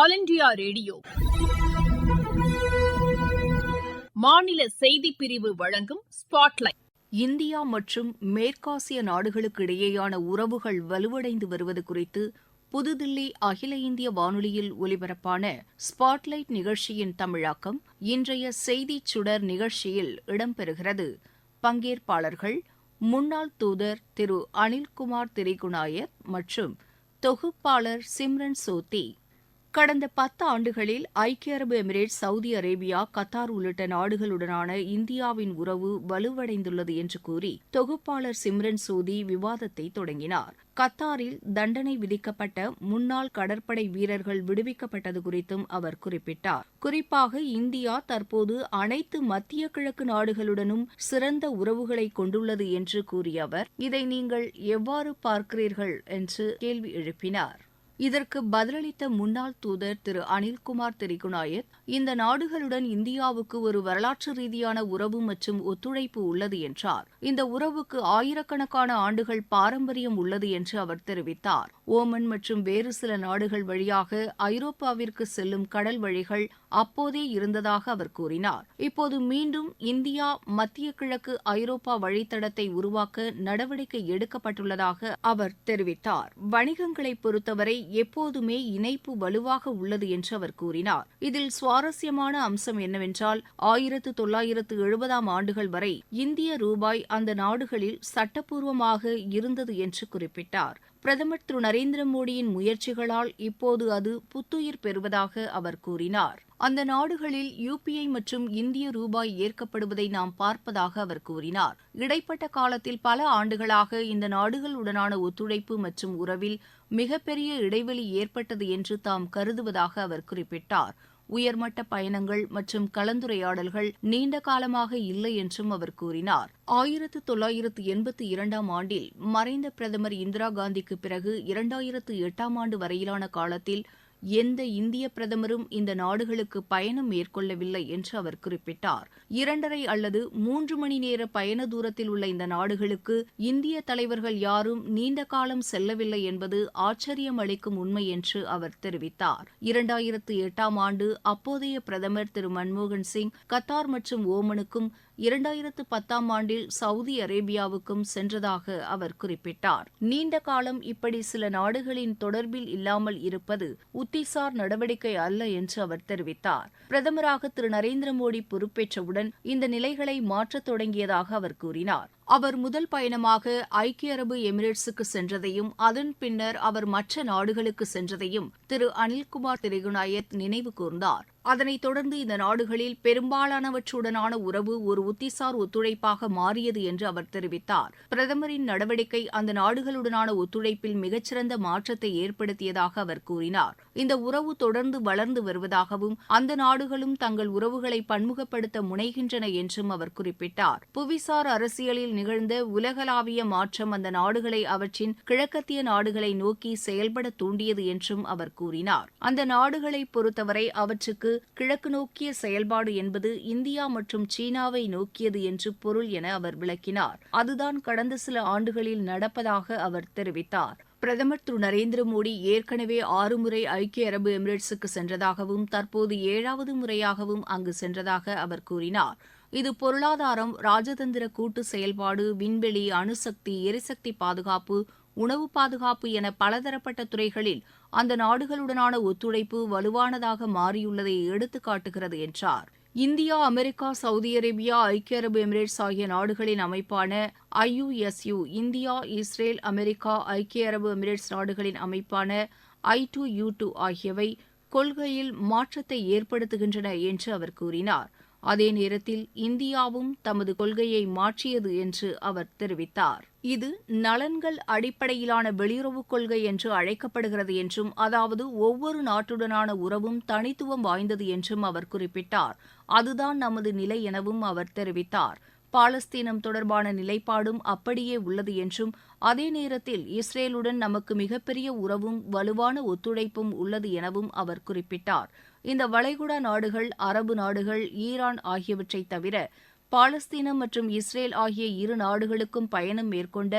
All India radio மாநில செய்திப் பிரிவு வழங்கும் ஸ்பாட்லைட். இந்தியா மற்றும் மேற்காசிய நாடுகளுக்கு இடையேயான உறவுகள் வலுவடைந்து வருவது குறித்து புதுதில்லி அகில இந்திய வானொலியில் ஒலிபரப்பான ஸ்பாட்லைட் நிகழ்ச்சியின் தமிழாக்கம் இன்றைய செய்திச் சுடர் நிகழ்ச்சியில் இடம்பெறுகிறது. பங்கேற்பாளர்கள் முன்னாள் தூதர் திரு அனில்குமார் திரிகுணாயத் மற்றும் தொகுப்பாளர் சிம்ரன் சோத்தி. கடந்த 10 ஆண்டுகளில் ஐக்கிய அரபு எமிரேட்ஸ், சவுதி அரேபியா, கத்தார் உள்ளிட்ட நாடுகளுடனான இந்தியாவின் உறவு வலுவடைந்துள்ளது என்று கூறி தொகுப்பாளர் சிம்ரன் சோதி விவாதத்தை தொடங்கினார். கத்தாரில் தண்டனை விதிக்கப்பட்ட முன்னாள் கடற்படை வீரர்கள் விடுவிக்கப்பட்டது குறித்தும் அவர் குறிப்பிட்டார். குறிப்பாக இந்தியா தற்போது அனைத்து மத்திய கிழக்கு நாடுகளுடனும் சிறந்த உறவுகளை கொண்டுள்ளது என்று கூறிய அவர், இதை நீங்கள் எவ்வாறு பார்க்கிறீர்கள் என்று கேள்வி எழுப்பினார். இதற்கு பதிலளித்த முன்னாள் தூதர் திரு அனில்குமார் திரிகுணாயத், இந்த நாடுகளுடன் இந்தியாவுக்கு ஒரு வரலாற்று ரீதியான உறவு மற்றும் ஒத்துழைப்பு உள்ளது என்றார். இந்த உறவுக்கு ஆயிரக்கணக்கான ஆண்டுகள் பாரம்பரியம் உள்ளது என்று அவர் தெரிவித்தார். ஓமன் மற்றும் வேறு சில நாடுகள் வழியாக ஐரோப்பாவிற்கு செல்லும் கடல் வழிகள் அப்போதே இருந்ததாக அவர் கூறினார். இப்போது மீண்டும் இந்தியா மத்திய கிழக்கு ஐரோப்பா வழித்தடத்தை உருவாக்க நடவடிக்கை எடுக்கப்பட்டுள்ளதாக அவர் தெரிவித்தார். வணிகங்களை பொறுத்தவரை எப்போதுமே இணைப்பு வலுவாக உள்ளது என்று அவர் கூறினார். இதில் சுவாரஸ்யமான அம்சம் என்னவென்றால், 1970ஆம் ஆண்டுகள் வரை இந்திய ரூபாய் அந்த நாடுகளில் சட்டப்பூர்வமாக இருந்தது என்று குறிப்பிட்டார். பிரதமர் திரு நரேந்திர மோடியின் முயற்சிகளால் இப்போது அது புத்துயிர் பெறுவதாக அவர் கூறினார். அந்த நாடுகளில் UPI மற்றும் இந்திய ரூபாய் ஏற்கப்படுவதை நாம் பார்ப்பதாக அவர் கூறினார். இடைப்பட்ட காலத்தில் பல ஆண்டுகளாக இந்த நாடுகளுடனான ஒத்துழைப்பு மற்றும் உறவில் மிகப்பெரிய இடைவெளி ஏற்பட்டது என்று தாம் கருதுவதாக அவர் குறிப்பிட்டார். உயர்மட்ட பயணங்கள் மற்றும் கலந்துரையாடல்கள் நீண்ட காலமாக இல்லை என்றும் அவர் கூறினார். 1982ஆம் ஆண்டில் மறைந்த பிரதமர் இந்திரா காந்திக்கு பிறகு 2008ஆம் ஆண்டு வரையிலான காலத்தில் எந்த இந்திய பிரதமரும் இந்த நாடுகளுக்கு பயணம் மேற்கொள்ளவில்லை என்று அவர் குறிப்பிட்டார். 2½ அல்லது 3 மணி நேர பயண தூரத்தில் உள்ள இந்த நாடுகளுக்கு இந்திய தலைவர்கள் யாரும் நீண்ட காலம் செல்லவில்லை என்பது ஆச்சரியம் அளிக்கும் உண்மை என்று அவர் தெரிவித்தார். 2008ஆம் ஆண்டு அப்போதைய பிரதமர் திரு மன்மோகன் சிங் கத்தார் மற்றும் ஓமனுக்கும் 2010ஆம் ஆண்டில் சவுதி அரேபியாவுக்கும் சென்றதாக அவர் குறிப்பிட்டார். நீண்ட காலம் இப்படி சில நாடுகளின் தொடர்பில் இல்லாமல் இருப்பது உத்திசார் நடவடிக்கை அல்ல என்று அவர் தெரிவித்தார். பிரதமராக திரு நரேந்திர மோடி பொறுப்பேற்றவுடன் இந்த நிலைகளை மாற்றத் தொடங்கியதாக அவர் கூறினார். அவர் முதல் பயணமாக ஐக்கிய அரபு எமிரேட்ஸுக்கு சென்றதையும் அதன் பின்னர் அவர் மற்ற நாடுகளுக்கு சென்றதையும் திரு அனில்குமார் திரிகுணாயத் நினைவு கூர்ந்தார். அதனைத் தொடர்ந்து இந்த நாடுகளில் பெரும்பாலானவற்றுடனான உறவு ஒரு உத்திசார் ஒத்துழைப்பாக மாறியது என்று அவர் தெரிவித்தார். பிரதமரின் நடவடிக்கை அந்த நாடுகளுடனான ஒத்துழைப்பில் மிகச்சிறந்த மாற்றத்தை ஏற்படுத்தியதாக அவர் கூறினார். இந்த உறவு தொடர்ந்து வளர்ந்து வருவதாகவும் அந்த நாடுகளும் தங்கள் உறவுகளை பன்முகப்படுத்த முனைகின்றன என்றும் அவர் குறிப்பிட்டார். புவிசார் அரசியலில் நிகழ்ந்த உலகளாவிய மாற்றம் அந்த நாடுகளை அவற்றின் கிழக்கத்திய நாடுகளை நோக்கி செயல்பட தூண்டியது என்றும் அவர் கூறினார். அந்த நாடுகளை பொறுத்தவரை அவற்றுக்கு கிழக்கு நோக்கிய செயல்பாடு என்பது இந்தியா மற்றும் சீனாவை நோக்கியது என்று பொருள் என அவர் விளக்கினார். அதுதான் கடந்த சில ஆண்டுகளில் நடப்பதாக அவர் தெரிவித்தார். பிரதமர் திரு நரேந்திர மோடி ஏற்கனவே 6 முறை ஐக்கிய அரபு எமிரேட்ஸுக்கு சென்றதாகவும் தற்போது 7வது முறையாகவும் அங்கு சென்றதாக அவர் கூறினார். இது பொருளாதாரம், ராஜதந்திர கூட்டு செயல்பாடு, விண்வெளி, அணுசக்தி, எரிசக்தி பாதுகாப்பு, உணவு பாதுகாப்பு என பலதரப்பட்ட துறைகளில் அந்த நாடுகளுடனான ஒத்துழைப்பு வலுவானதாக மாறியுள்ளதை எடுத்துக்காட்டுகிறது என்றார். இந்தியா, அமெரிக்கா, சவுதி அரேபியா, ஐக்கிய அரபு எமிரேட்ஸ் ஆகிய நாடுகளின் அமைப்பான IUSU, இந்தியா, இஸ்ரேல், அமெரிக்கா, ஐக்கிய அரபு எமிரேட்ஸ் நாடுகளின் அமைப்பான I2U2 ஆகியவை கொள்கையில் மாற்றத்தை ஏற்படுத்துகின்றன என்று அவர் கூறினார். அதே நேரத்தில் இந்தியாவும் தமது கொள்கையை மாற்றியது என்று அவர் தெரிவித்தார். இது நலன்கள் அடிப்படையிலான வெளியுறவுக் கொள்கை என்று அழைக்கப்படுகிறது என்றும், அதாவது ஒவ்வொரு நாட்டுடனான உறவும் தனித்துவம் வாய்ந்தது என்றும் அவர் குறிப்பிட்டார். அதுதான் நமது நிலை எனவும் அவர் தெரிவித்தார். பாலஸ்தீனம் தொடர்பான நிலைப்பாடும் அப்படியே உள்ளது என்றும், அதே நேரத்தில் இஸ்ரேலுடன் நமக்கு மிகப்பெரிய உறவும் வலுவான ஒத்துழைப்பும் உள்ளது எனவும் அவர் குறிப்பிட்டார். இந்த வளைகுடா நாடுகள், அரபு நாடுகள், ஈரான் ஆகியவற்றைத் தவிர பாலஸ்தீனம் மற்றும் இஸ்ரேல் ஆகிய 2 நாடுகளுக்கும் பயணம் மேற்கொண்ட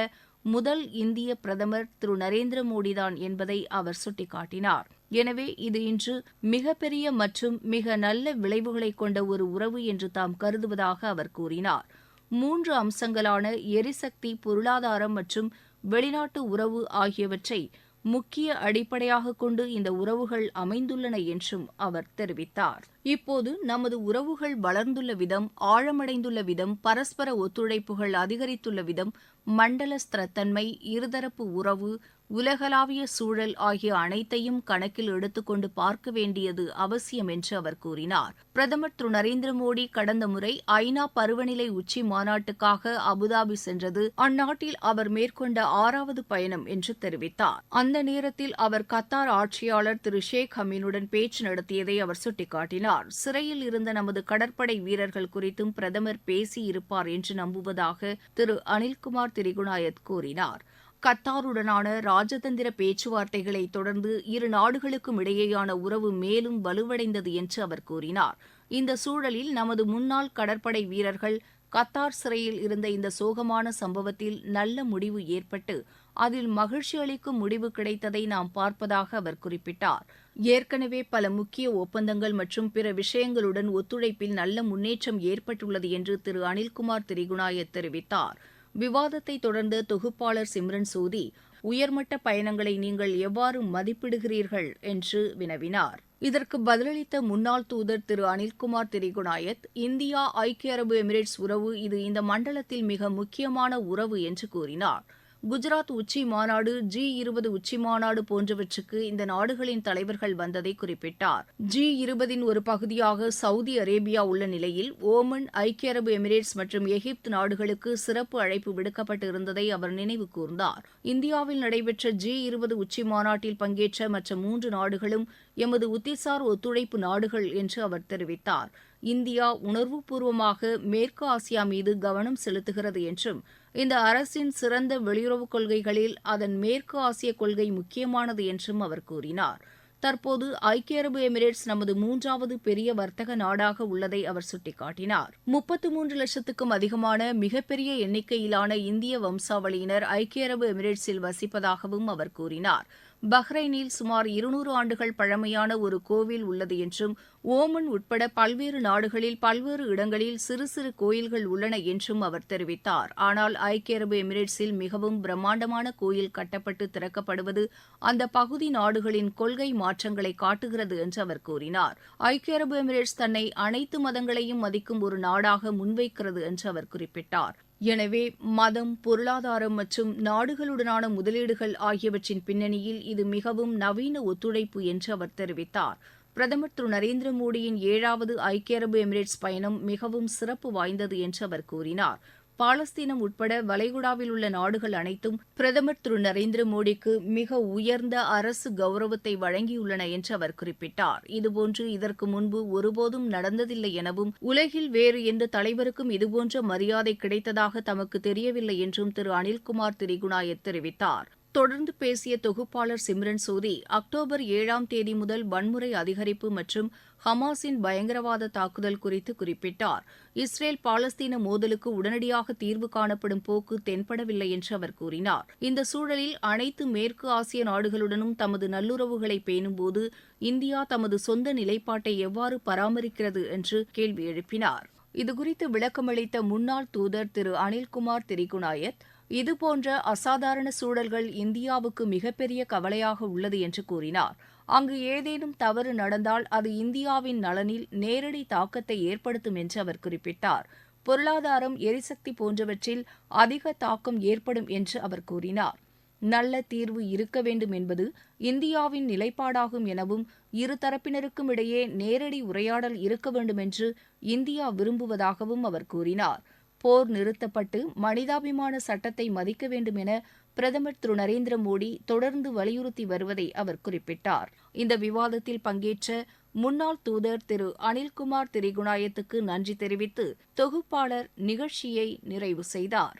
முதல் இந்திய பிரதமர் திரு நரேந்திர மோடிதான் என்பதை அவர் சுட்டிக்காட்டினார். எனவே இது இன்று மிகப்பெரிய மற்றும் மிக நல்ல விளைவுகளை கொண்ட ஒரு உறவு என்று தாம் கருதுவதாக அவர் கூறினார். 3 அம்சங்களான எரிசக்தி, பொருளாதாரம் மற்றும் வெளிநாட்டு உறவு ஆகியவற்றை முக்கிய அடிப்படையாக கொண்டு இந்த உறவுகள் அமைந்துள்ளன என்றும் அவர் தெரிவித்தார். இப்போது நமது உறவுகள் வளர்ந்துள்ள விதம், ஆழமடைந்துள்ள விதம், பரஸ்பர ஒத்துழைப்புகள் அதிகரித்துள்ள விதம், மண்டல ஸ்திரத்தன்மை, இருதரப்பு உறவு, உலகளாவிய சூழல் ஆகிய அனைத்தையும் கணக்கில் எடுத்துக்கொண்டு பார்க்க வேண்டியது அவசியம் என்று அவர் கூறினார். பிரதமர் திரு நரேந்திர மோடி கடந்த முறை ஐநா பருவநிலை உச்சி மாநாட்டுக்காக அபுதாபி சென்றது அந்நாட்டில் அவர் மேற்கொண்ட 6வது பயணம் என்று தெரிவித்தார். அந்த நேரத்தில் அவர் கத்தார் ஆட்சியாளர் திரு ஷேக் ஹமீனுடன் பேச்சு நடத்தியதை அவர் சுட்டிக்காட்டினார். சிறையில் இருந்த நமது கடற்படை வீரர்கள் குறித்தும் பிரதமர் பேசியிருப்பார் என்று நம்புவதாக திரு அனில்குமார் திரிகுணாயத் கூறினார். கத்தாருடனான ராஜதந்திர பேச்சுவார்த்தைகளை தொடர்ந்து இரு நாடுகளுக்கும் இடையேயான உறவு மேலும் வலுவடைந்தது என்று அவர் கூறினார். இந்த சூழலில் நமது முன்னாள் கடற்படை வீரர்கள் கத்தார் சிறையில் இருந்த இந்த சோகமான சம்பவத்தில் நல்ல முடிவு ஏற்பட்டு அதில் மகிழ்ச்சி அளிக்கும் முடிவு கிடைத்ததை நாம் பார்ப்பதாக அவர் குறிப்பிட்டார். ஏற்கனவே பல முக்கிய ஒப்பந்தங்கள் மற்றும் பிற விஷயங்களுடன் ஒத்துழைப்பில் நல்ல முன்னேற்றம் ஏற்பட்டுள்ளது என்று திரு அனில்குமார் திரிகுணாயத் தெரிவித்தார். விவாதத்தை தொடர்ந்த தொகுப்பாளர் சிம்ரன் சோதி, உயர்மட்ட பயணங்களை நீங்கள் எவ்வாறு மதிப்பிடுகிறீர்கள் என்று வினவினார். இதற்கு பதிலளித்த முன்னாள் தூதர் திரு அனில்குமார் திரிகுணாயத், இந்தியா ஐக்கிய அரபு எமிரேட்ஸ் உறவு இது இந்த மண்டலத்தில் மிக முக்கியமான உறவு என்று கூறினார். குஜராத் உச்சி மாநாடு, G20 உச்சி மாநாடு போன்றவற்றுக்கு இந்த நாடுகளின் தலைவர்கள் வந்ததை குறிப்பிட்டார். G20 ஒரு பகுதியாக சவுதி அரேபியா உள்ள நிலையில் ஓமன், ஐக்கிய அரபு எமிரேட்ஸ் மற்றும் எகிப்து நாடுகளுக்கு சிறப்பு அழைப்பு விடுக்கப்பட்டு இருந்ததை அவர் நினைவு கூர்ந்தார். இந்தியாவில் நடைபெற்ற G20 உச்சி மாநாட்டில் பங்கேற்ற மற்ற 3 நாடுகளும் எமது உத்திசார் ஒத்துழைப்பு நாடுகள் என்று அவர் தெரிவித்தார். இந்தியா உணர்வுபூர்வமாக மேற்கு ஆசியா மீது கவனம் செலுத்துகிறது என்றும் இந்த அரசின் சிறந்த வெளியுறவுக் கொள்கைகளில் அதன் மேற்கு ஆசிய கொள்கை முக்கியமானது என்றும் அவர் கூறினார். தற்போது ஐக்கிய அரபு எமிரேட்ஸ் நமது 3வது பெரிய வர்த்தக நாடாக உள்ளதை அவர் சுட்டிக்காட்டினார். 33 லட்சத்துக்கும் அதிகமான மிகப்பெரிய எண்ணிக்கையிலான இந்திய வம்சாவளியினர் ஐக்கிய அரபு எமிரேட்ஸில் வசிப்பதாகவும் அவர் கூறினார். பஹ்ரைனில் சுமார் 200 ஆண்டுகள் பழமையான ஒரு கோவில் உள்ளது என்றும் ஓமன் உட்பட பல்வேறு நாடுகளில் பல்வேறு இடங்களில் சிறு சிறு கோயில்கள் உள்ளன என்றும் அவர் தெரிவித்தார். ஆனால் ஐக்கிய அரபு எமிரேட்ஸில் மிகவும் பிரம்மாண்டமான கோயில் கட்டப்பட்டு திறக்கப்படுவது அந்த பகுதி நாடுகளின் கொள்கை மாற்றங்களை காட்டுகிறது என்று அவர் கூறினார். ஐக்கிய அரபு எமிரேட்ஸ் தன்னை அனைத்து மதங்களையும் மதிக்கும் ஒரு நாடாக முன்வைக்கிறது என்று அவர் குறிப்பிட்டார். எனவே மதம், பொருளாதாரம் மற்றும் நாடுகளுடனான முதலீடுகள் ஆகியவற்றின் பின்னணியில் இது மிகவும் நவீன ஒத்துழைப்பு என்று அவர் தெரிவித்தார். பிரதமர் திரு நரேந்திர மோடியின் 7வது ஐக்கிய அரபு எமிரேட்ஸ் பயணம் மிகவும் சிறப்பு வாய்ந்தது என்று அவர் கூறினார். பாலஸ்தீனம் உட்பட வளைகுடாவில் உள்ள நாடுகள் அனைத்தும் பிரதமர் திரு நரேந்திர மோடிக்கு மிக உயர்ந்த அரசு கௌரவத்தை வழங்கியுள்ளன என்று அவர் குறிப்பிட்டார். இதுபோன்று இதற்கு முன்பு ஒருபோதும் நடந்ததில்லை எனவும் உலகில் வேறு எந்த தலைவருக்கும் இதுபோன்ற மரியாதை கிடைத்ததாக தமக்கு தெரியவில்லை என்றும் திரு அனில்குமார் திரிகுணாயத் தெரிவித்தார். தொடர்ந்து பேசிய தொகுப்பாளர் சிம்ரன் சோதி, அக்டோபர் 7ஆம் தேதி முதல் வன்முறை அதிகரிப்பு மற்றும் ஹமாஸின் பயங்கரவாத தாக்குதல் குறித்து குறிப்பிட்டார். இஸ்ரேல் பாலஸ்தீன மோதலுக்கு உடனடியாக தீர்வு காணப்படும் போக்கு தென்படவில்லை என்று அவர் கூறினார். இந்த சூழலில் அனைத்து மேற்கு ஆசிய நாடுகளுடனும் தமது நல்லுறவுகளை பேணும்போது இந்தியா தமது சொந்த நிலைப்பாட்டை எவ்வாறு பராமரிக்கிறது என்று கேள்வி எழுப்பினார். இதுகுறித்து விளக்கமளித்த முன்னாள் தூதர் திரு அனில்குமார் திரிகுணாயத், இதுபோன்ற அசாதாரண சூழல்கள் இந்தியாவுக்கு மிகப்பெரிய கவலையாக உள்ளது என்று கூறினார். அங்கு ஏதேனும் தவறு நடந்தால் அது இந்தியாவின் நலனில் நேரடி தாக்கத்தை ஏற்படுத்தும் என்று அவர் குறிப்பிட்டார். பொருளாதாரம், எரிசக்தி போன்றவற்றில் அதிக தாக்கம் ஏற்படும் என்று அவர் கூறினார். நல்ல தீர்வு இருக்க வேண்டும் என்பது இந்தியாவின் நிலைப்பாடாகும் எனவும் இருதரப்பினருக்கும் இடையே நேரடி உரையாடல் இருக்க வேண்டும் என்று இந்தியா விரும்புவதாகவும் அவர் கூறினார். போர் நிறுத்தப்பட்டு மனிதாபிமான சட்டத்தை மதிக்க வேண்டும் என பிரதமர் திரு நரேந்திர மோடி தொடர்ந்து வலியுறுத்தி வருவதை அவர் குறிப்பிட்டார். இந்த விவாதத்தில் பங்கேற்ற முன்னாள் தூதர் திரு அனில்குமார் திரிகுணாயத்துக்கு நன்றி தெரிவித்து தொகுப்பாளர் நிகழ்ச்சியை நிறைவு செய்தார்.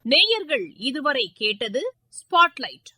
நேயர்கள் இதுவரை கேட்டது ஸ்பாட்லைட்.